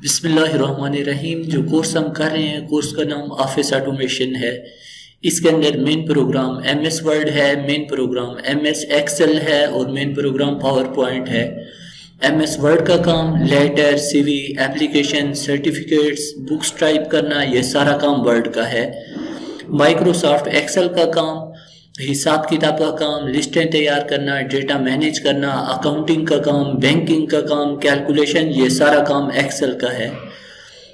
بسم اللہ الرحمن الرحیم۔ جو کورس ہم کر رہے ہیں کورس کا نام آفس آٹومیشن ہے۔ اس کے اندر main program M S Word ہے، main program M S Excel ہے اور مین پروگرام پاور پوائنٹ ہے۔ ایم ایس ورڈ کا کام letter, C V, application, certificates, books type کرنا، یہ سارا کام ورڈ کا ہے۔ مائکروسافٹ ایکسل کا کام حساب کتاب کا کام، لسٹیں تیار کرنا، ڈیٹا مینیج کرنا، اکاؤنٹنگ کا کام، بینکنگ کا کام، کیلکولیشن، یہ سارا کام ایکسل کا ہے۔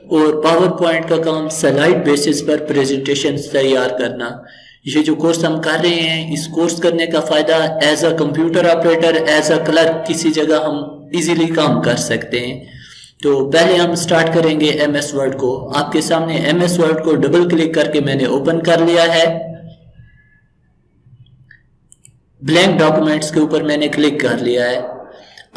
اور پاور پوائنٹ کا کام سلائیڈ بیسس پر پریزنٹیشنز تیار کرنا۔ یہ جو کورس ہم کر رہے ہیں، اس کورس کرنے کا فائدہ as a computer operator, as a clerk کسی جگہ ہم ایزیلی کام کر سکتے ہیں۔ تو پہلے ہم سٹارٹ کریں گے ایم ایس ورڈ کو۔ آپ کے سامنے ایم ایس ورڈ کو ڈبل کلک کر کے میں نے اوپن کر لیا ہے۔ بلینک ڈاکومنٹس کے اوپر میں نے کلک کر لیا ہے۔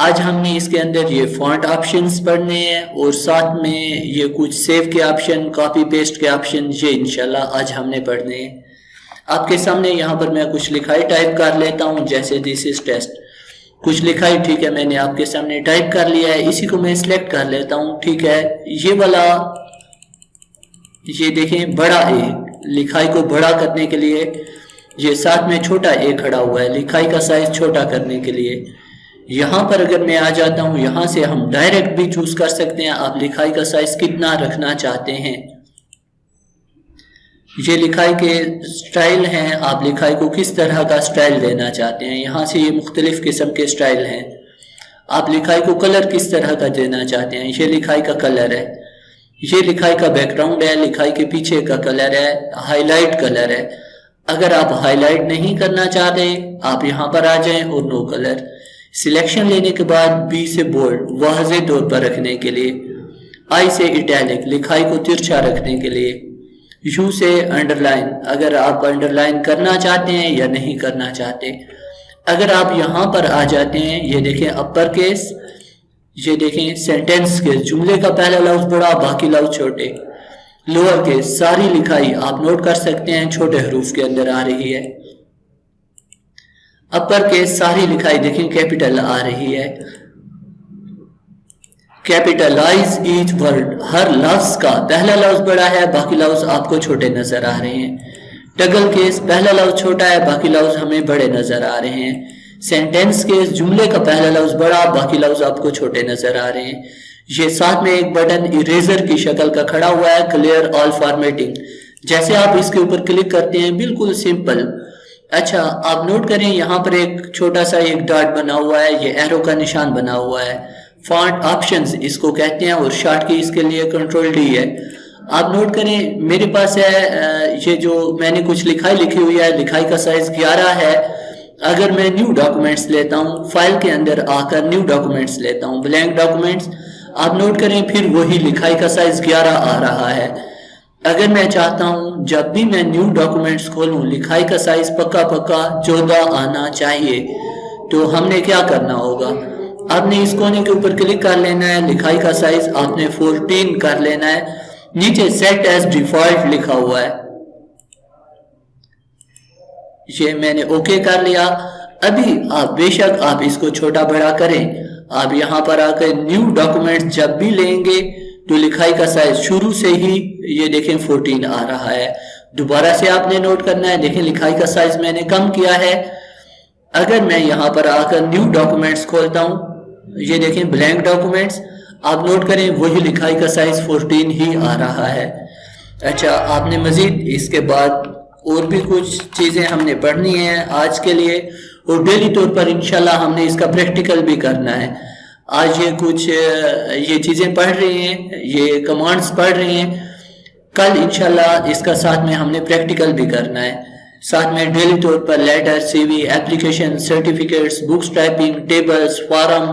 آج ہم نے اس کے اندر یہ فونٹ آپشنز پڑھنے ہیں اور ساتھ میں یہ کچھ سیو کے آپشن، کاپی پیسٹ کے آپشن، یہ انشاءاللہ آج ہم نے پڑھنے ہیں۔ آپ کے سامنے یہاں پر میں کچھ لکھائی ٹائپ کر لیتا ہوں، جیسے دس از ٹیسٹ۔ کچھ لکھائی ٹھیک ہے، میں نے آپ کے سامنے ٹائپ کر لیا ہے، اسی کو میں سلیکٹ کر لیتا ہوں۔ ٹھیک ہے، یہ والا یہ دیکھیں بڑا اے، لکھائی کو بڑا کرنے کے لیے یہ ساتھ میں چھوٹا اے کھڑا ہوا ہے، لکھائی کا سائز چھوٹا کرنے کے لیے۔ یہاں پر اگر میں آ جاتا ہوں، یہاں سے ہم ڈائریکٹ بھی چوز کر سکتے ہیں آپ لکھائی کا سائز کتنا رکھنا چاہتے ہیں۔ یہ لکھائی کے سٹائل ہیں، آپ لکھائی کو کس طرح کا سٹائل دینا چاہتے ہیں۔ یہاں سے یہ مختلف قسم کے سٹائل ہیں۔ آپ لکھائی کو کلر کس طرح کا دینا چاہتے ہیں، یہ لکھائی کا کلر ہے۔ یہ لکھائی کا بیک گراؤنڈ ہے، لکھائی کے پیچھے کا کلر ہے، ہائی لائٹ کلر ہے۔ اگر آپ ہائی لائٹ نہیں کرنا چاہتے، آپ یہاں پر آ جائیں اور نو کلر۔ سلیکشن لینے کے بعد بی سے بولڈ واضح طور پر رکھنے کے لیے، آئی سے اٹیلک لکھائی کو ترچھا رکھنے کے لیے، یو سے انڈر لائن اگر آپ انڈر لائن کرنا چاہتے ہیں یا نہیں کرنا چاہتے۔ اگر آپ یہاں پر آ جاتے ہیں، یہ دیکھیں اپر کیس، یہ دیکھیں سینٹینس کے جملے کا پہلا لفظ بڑا، باقی لفظ چھوٹے۔ لوور کیس ساری لکھائی آپ نوٹ کر سکتے ہیں چھوٹے حروف کے اندر آ رہی ہے۔ اپر کیس ساری لکھائی دیکھیں کیپٹل آ رہی ہے۔ کیپٹلائز ایچ ورڈ، ہر لفظ کا پہلا لفظ بڑا ہے، باقی لفظ آپ کو چھوٹے نظر آ رہے ہیں۔ ٹگل کیس پہلا لفظ چھوٹا ہے، باقی لفظ ہمیں بڑے نظر آ رہے ہیں۔ سینٹینس کیس جملے کا پہلا لفظ بڑا، باقی لفظ آپ کو چھوٹے نظر آ رہے ہیں۔ یہ ساتھ میں ایک بٹن اریزر کی شکل کا کھڑا ہوا ہے، کلیئر آل فارمیٹنگ۔ جیسے آپ اس کے اوپر کلک کرتے ہیں، بالکل سمپل۔ اچھا آپ نوٹ کریں یہاں پر ایک چھوٹا سا ایک ڈاٹ بنا ہوا ہے، یہ ایرو کا نشان بنا ہوا ہے۔ فونٹ آپشنز اس کو کہتے ہیں اور شارٹ کی اس کے لیے کنٹرول ڈی ہے۔ آپ نوٹ کریں میرے پاس ہے یہ جو میں نے کچھ لکھائی لکھی ہوئی ہے، لکھائی کا سائز 11 ہے۔ اگر میں نیو ڈاکومنٹس لیتا ہوں، فائل کے اندر آ کر نیو ڈاکومنٹس لیتا ہوں، بلینک ڈاکومنٹس، آپ نوٹ کریں پھر وہی لکھائی کا سائز 11 آ رہا ہے۔ اگر میں چاہتا ہوں جب بھی میں نیو ڈاکومنٹس کھولوں لکھائی کا سائز پکا 14 آنا چاہیے، تو ہم نے کیا کرنا ہوگا؟ آپ نے اس کونے کے اوپر کلک کر لینا ہے، لکھائی کا سائز آپ نے 14 کر لینا ہے۔ نیچے سیٹ ایز ڈیفالٹ لکھا ہوا ہے، یہ میں نے اوکے کر لیا۔ ابھی آپ بے شک آپ اس کو چھوٹا بڑا کریں، آپ یہاں پر آ کر نیو ڈاکومنٹ جب بھی لیں گے تو لکھائی کا سائز شروع سے ہی یہ دیکھیں 14 آ رہا ہے۔ دوبارہ سے آپ نے نوٹ کرنا ہے، دیکھیں لکھائی کا سائز میں نے کم کیا ہے۔ اگر میں یہاں پر آ کر نیو ڈاکومنٹس کھولتا ہوں، یہ دیکھیں بلینک ڈاکومنٹس، آپ نوٹ کریں وہی لکھائی کا سائز 14 ہی آ رہا ہے۔ اچھا آپ نے مزید اس کے بعد اور بھی کچھ چیزیں ہم نے پڑھنی ہیں آج کے لیے، اور ڈیلی طور پر انشاءاللہ ہم نے اس کا پریکٹیکل بھی کرنا ہے۔ آج یہ کچھ یہ چیزیں پڑھ رہے ہیں، یہ کمانڈز پڑھ رہے ہیں، کل انشاءاللہ اس کا ساتھ میں ہم نے پریکٹیکل بھی کرنا ہے۔ ساتھ میں ڈیلی طور پر letter, C V, application, certificates, books typing, tables, form,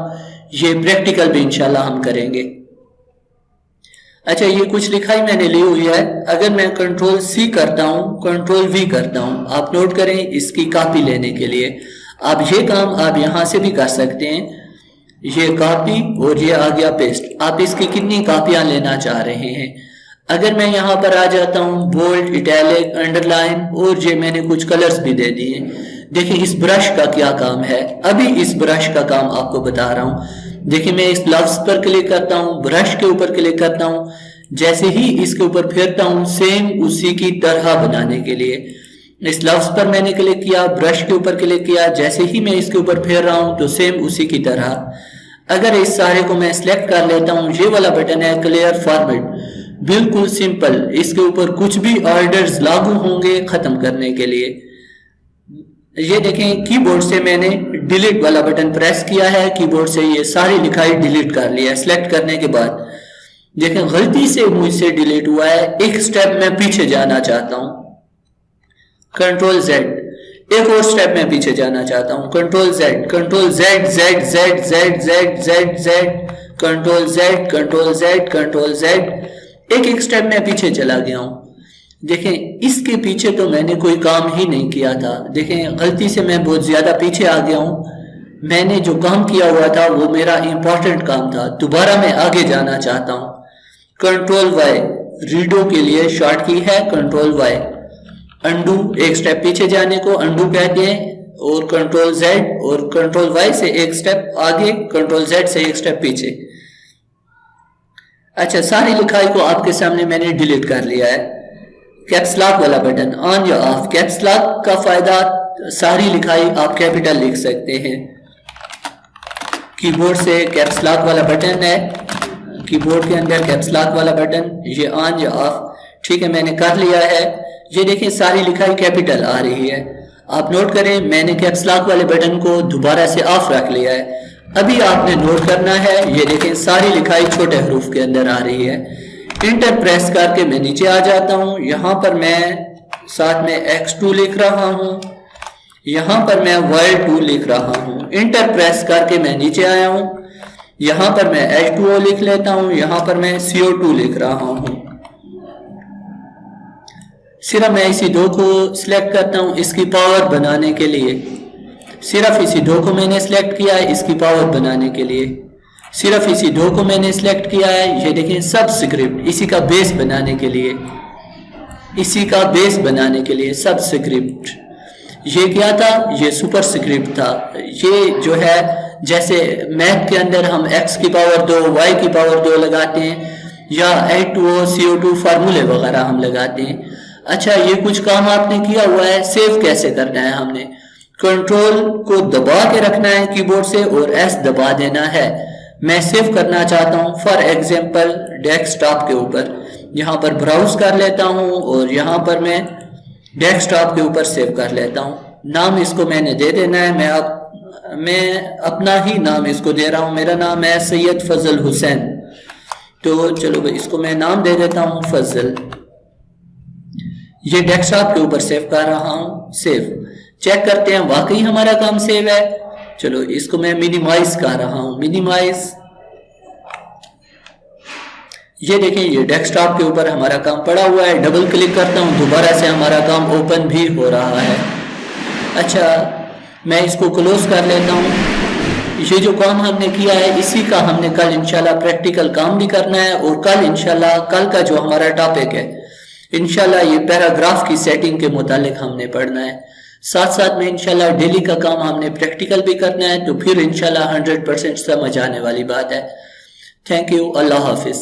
یہ پریکٹیکل بھی انشاءاللہ ہم کریں گے۔ اچھا یہ کچھ لکھائی میں نے لی ہوئی ہے، اگر میں کنٹرول سی کرتا ہوں، کنٹرول وی کرتا ہوں، آپ نوٹ کریں اس کی کاپی لینے کے لیے آپ یہ کام آپ یہاں سے بھی کر سکتے ہیں۔ یہ کاپی اور یہ آ گیا پیسٹ، آپ اس کی کتنی کاپیاں لینا چاہ رہے ہیں۔ اگر میں یہاں پر آ جاتا ہوں بولڈ، اٹیلک، انڈر لائن، اور یہ میں نے کچھ کلرز بھی دے دیے۔ دیکھیں اس برش کا کیا کام ہے، ابھی اس برش کا کام آپ کو بتا رہا ہوں۔ دیکھیں میں اس لفظ پر کلک کرتا ہوں, برش کے اوپر کلک کرتا ہوں, جیسے ہی اس کے اوپر پھیرتا ہوں سیم اسی کی طرح بنانے کے لیے اس لفظ پر میں نے کلک کیا, برش کے اوپر کلک کیا, جیسے ہی میں اس کے اوپر پھیر رہا ہوں تو سیم اسی کی طرح. اگر اس سارے کو میں سلیکٹ کر لیتا ہوں, یہ والا بٹن ہے کلیئر فارمیٹ, بالکل سمپل, اس کے اوپر کچھ بھی آرڈرز لاگو ہوں گے ختم کرنے کے لیے. یہ دیکھیں کی بورڈ سے میں نے ڈیلیٹ والا بٹن پریس کیا ہے, کی بورڈ سے یہ ساری لکھائی ڈیلیٹ کر لیا ہے سلیکٹ کرنے کے بعد. دیکھیں غلطی سے مجھ سے ڈیلیٹ ہوا ہے, ایک سٹیپ میں پیچھے جانا چاہتا ہوں, کنٹرول زیڈ, ایک اور سٹیپ میں پیچھے جانا چاہتا ہوں, control Z, control Z Z Z Z Z Z Z, control Z, control Z, control Z, ایک سٹیپ میں پیچھے چلا گیا ہوں. دیکھیں اس کے پیچھے تو میں نے کوئی کام ہی نہیں کیا تھا, دیکھیں غلطی سے میں بہت زیادہ پیچھے آ گیا ہوں, میں نے جو کام کیا ہوا تھا وہ میرا امپورٹنٹ کام تھا, دوبارہ میں آگے جانا چاہتا ہوں. کنٹرول وائی ریڈو کے لیے شارٹ کی ہے, کنٹرول وائی, انڈو ایک سٹیپ پیچھے جانے کو انڈو کہتے ہیں, اور کنٹرول زیڈ اور کنٹرول وائی سے ایک سٹیپ آگے, کنٹرول زیڈ سے ایک سٹیپ پیچھے. اچھا ساری لکھائی کو آپ کے سامنے میں نے ڈیلیٹ کر لیا ہے. کیپس لاک والا بٹن آن یا آف, کیپس لاک کا فائدہ ساری لکھائی آپ کیپیٹل لکھ سکتے ہیں. کی بورڈ سے کیپس لاک والا بٹن ہے, کی بورڈ کے اندر کیپس لاک والا بٹن, یہ آن یا آف, ٹھیک ہے میں نے کر لیا ہے. یہ دیکھیں ساری لکھائی کیپیٹل آ رہی ہے. آپ نوٹ کریں میں نے کیپس لاک والے بٹن کو دوبارہ سے آف رکھ لیا ہے. ابھی آپ نے نوٹ کرنا ہے, یہ دیکھیں ساری لکھائی چھوٹے حروف کے اندر آ رہی ہے. انٹر پریس کر کے میں نیچے آ جاتا ہوں, یہاں پر میں ساتھ میں X2 لکھ رہا ہوں, یہاں پر میں Y2 لکھ رہا ہوں. انٹر پریس کر کے میں نیچے آیا ہوں, یہاں پر میں H2O لکھ لیتا ہوں, یہاں پر میں CO2 لکھ رہا ہوں. صرف میں اسی دو کو سلیکٹ کرتا ہوں اس کی پاور بنانے کے لیے, صرف اسی دو کو میں نے سلیکٹ کیا ہے اس کی پاور بنانے کے لیے, صرف اسی دو کو میں نے سلیکٹ کیا ہے. یہ دیکھیں سب سکرپٹ اسی کا بیس بنانے کے لیے, اسی کا بیس بنانے کے لیے سب سکرپٹ. یہ کیا تھا, یہ سپر سکرپٹ تھا. یہ جو ہے جیسے میتھ کے اندر ہم x کی پاور 2 y کی پاور 2 لگاتے ہیں, یا H2O CO2 فارمولے وغیرہ ہم لگاتے ہیں. اچھا یہ کچھ کام آپ نے کیا ہوا ہے, سیو کیسے کرنا ہے, ہم نے کنٹرول کو دبا کے رکھنا ہے کی بورڈ سے اور S دبا دینا ہے. میں سیو کرنا چاہتا ہوں فار ایگزامپل ڈیسک ٹاپ کے اوپر, یہاں پر براؤز کر لیتا ہوں اور یہاں پر میں ڈیسک ٹاپ کے اوپر سیو کر لیتا ہوں. نام اس کو میں نے دے دینا ہے, میں اپنا ہی نام اس کو دے رہا ہوں, میرا نام ہے سید فضل حسین, تو چلو بھائی اس کو میں نام دے دیتا ہوں فضل. یہ ڈیسک ٹاپ کے اوپر سیو کر رہا ہوں, سیو. چیک کرتے ہیں واقعی ہمارا کام سیو ہے. چلو اس کو میں منیمائز کر رہا ہوں, منیمائز. یہ دیکھیں یہ ڈیسک ٹاپ کے اوپر ہمارا کام پڑا ہوا ہے, ڈبل کلک کرتا ہوں دوبارہ سے ہمارا کام اوپن بھی ہو رہا ہے. اچھا میں اس کو کلوز کر لیتا ہوں. یہ جو کام ہم نے کیا ہے اسی کا ہم نے کل انشاءاللہ پریکٹیکل کام بھی کرنا ہے, اور کل انشاءاللہ کل کا جو ہمارا ٹاپک ہے انشاءاللہ یہ پیراگراف کی سیٹنگ کے متعلق ہم نے پڑھنا ہے. ساتھ ساتھ میں انشاءاللہ ڈیلی کا کام ہم نے پریکٹیکل بھی کرنا ہے, تو پھر انشاءاللہ 100% سمجھ آنے والی بات ہے. تھینک یو, اللہ حافظ.